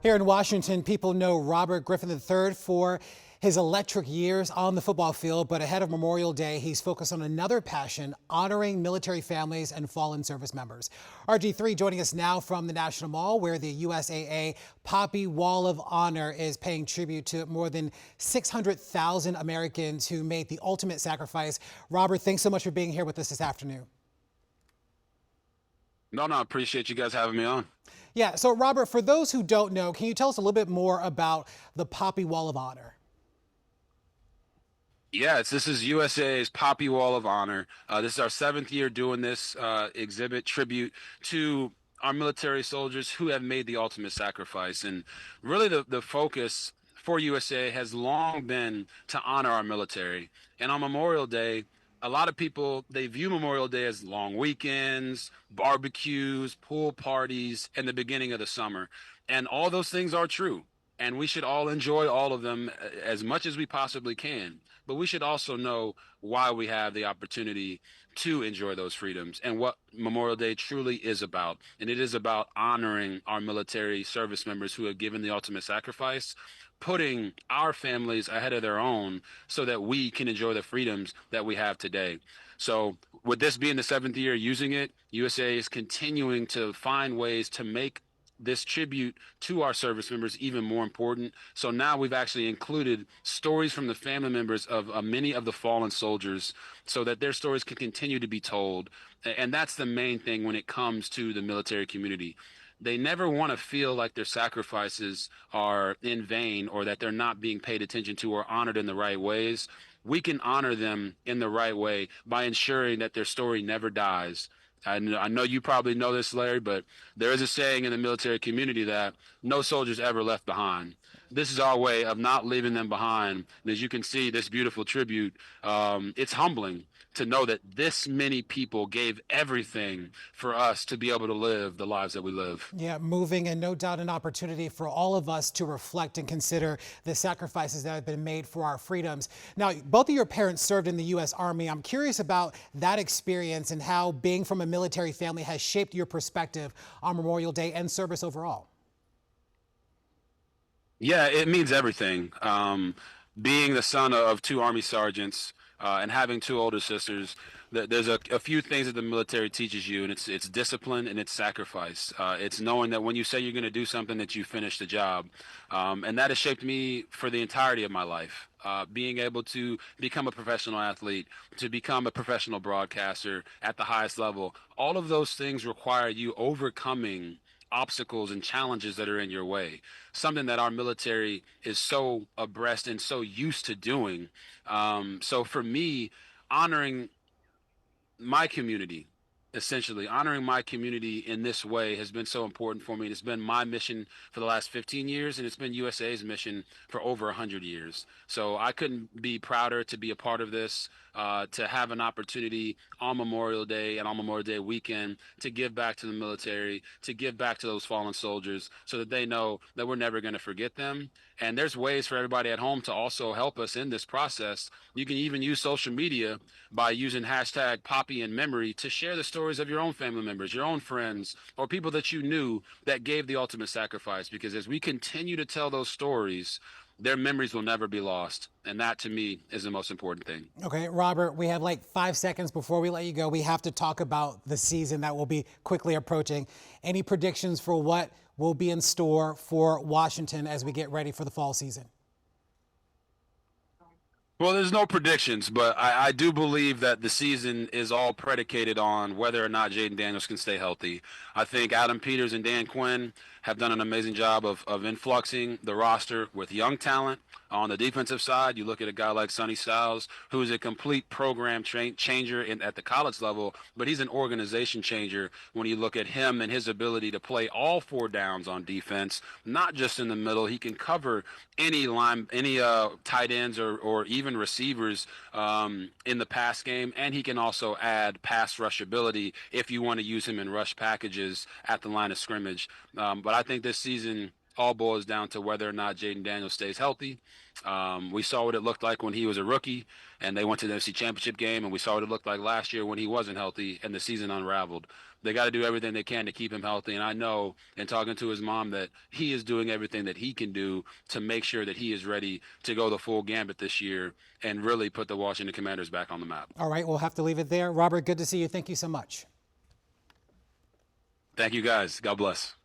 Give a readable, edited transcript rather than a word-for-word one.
Here in Washington, people know Robert Griffin III for his electric years on the football field, but ahead of Memorial Day, he's focused on another passion, honoring military families and fallen service members. RG3 joining us now from the National Mall, where the USAA Poppy Wall of Honor is paying tribute to more than 600,000 Americans who made the ultimate sacrifice. Robert, thanks so much for being here with us this afternoon. No, I appreciate you guys having me on. Yeah, so Robert, for those who don't know, can you tell us a little bit more about the Poppy Wall of Honor? Yes, this is USA's Poppy Wall of Honor. This is our 7th year doing this exhibit tribute to our military soldiers who have made the ultimate sacrifice. And really the focus for USA has long been to honor our military. And on Memorial Day, a lot of people, they view Memorial Day as long weekends, barbecues, pool parties, and the beginning of the summer. And all those things are true. And we should all enjoy all of them as much as we possibly can. But we should also know why we have the opportunity to enjoy those freedoms and what Memorial Day truly is about. And it is about honoring our military service members who have given the ultimate sacrifice, putting our families ahead of their own so that we can enjoy the freedoms that we have today. So with this being the 7th year using it, USA is continuing to find ways to make this tribute to our service members even more important. So now we've actually included stories from the family members of many of the fallen soldiers so that their stories can continue to be told. And that's the main thing when it comes to the military community. They never want to feel like their sacrifices are in vain or that they're not being paid attention to or honored in the right ways. We can honor them in the right way by ensuring that their story never dies. I know you probably know this, Larry, but there is a saying in the military community that no soldier's ever left behind. This is our way of not leaving them behind. And as you can see, this beautiful tribute, it's humbling to know that this many people gave everything for us to be able to live the lives that we live. Yeah, moving and no doubt an opportunity for all of us to reflect and consider the sacrifices that have been made for our freedoms. Now, both of your parents served in the U.S. Army. I'm curious about that experience and how being from a military family has shaped your perspective on Memorial Day and service overall. Yeah, it means everything. Being the son of 2 Army sergeants and having 2 older sisters, there's a few things that the military teaches you, and it's discipline and it's sacrifice. It's knowing that when you say you're going to do something, that you finish the job, and that has shaped me for the entirety of my life. Being able to become a professional athlete, to become a professional broadcaster at the highest level, all of those things require you overcoming obstacles and challenges that are in your way, something that our military is so abreast and so used to doing. So for me, honoring my community, essentially honoring my community in this way has been so important for me. It's been my mission for the last 15 years, and it's been USA's mission for over 100 years. So I couldn't be prouder to be a part of this, to have an opportunity on Memorial Day and on Memorial Day weekend to give back to the military, to give back to those fallen soldiers so that they know that we're never going to forget them. And there's ways for everybody at home to also help us in this process. You can even use social media by using hashtag Poppy in Memory to share the stories of your own family members, your own friends, or people that you knew that gave the ultimate sacrifice. Because as we continue to tell those stories, their memories will never be lost. And that, to me, is the most important thing. Okay, Robert, we have like 5 seconds before we let you go. We have to talk about the season that will be quickly approaching. Any predictions for what will be in store for Washington as we get ready for the fall season? Well, there's no predictions, but I do believe that the season is all predicated on whether or not Jaden Daniels can stay healthy. I think Adam Peters and Dan Quinn have done an amazing job of influxing the roster with young talent. On the defensive side, you look at a guy like Sonny Styles, who is a complete program changer at the college level, but he's an organization changer when you look at him and his ability to play all 4 downs on defense, not just in the middle. He can cover any tight ends or even receivers in the pass game, and he can also add pass rush ability if you want to use him in rush packages at the line of scrimmage. But I think this season all boils down to whether or not Jaden Daniels stays healthy. We saw what it looked like when he was a rookie and they went to the NFC Championship game, and we saw what it looked like last year when he wasn't healthy and the season unraveled. They got to do everything they can to keep him healthy, and I know in talking to his mom that he is doing everything that he can do to make sure that he is ready to go the full gambit this year and really put the Washington Commanders back on the map. All right, we'll have to leave it there. Robert, good to see you. Thank you so much. Thank you, guys. God bless.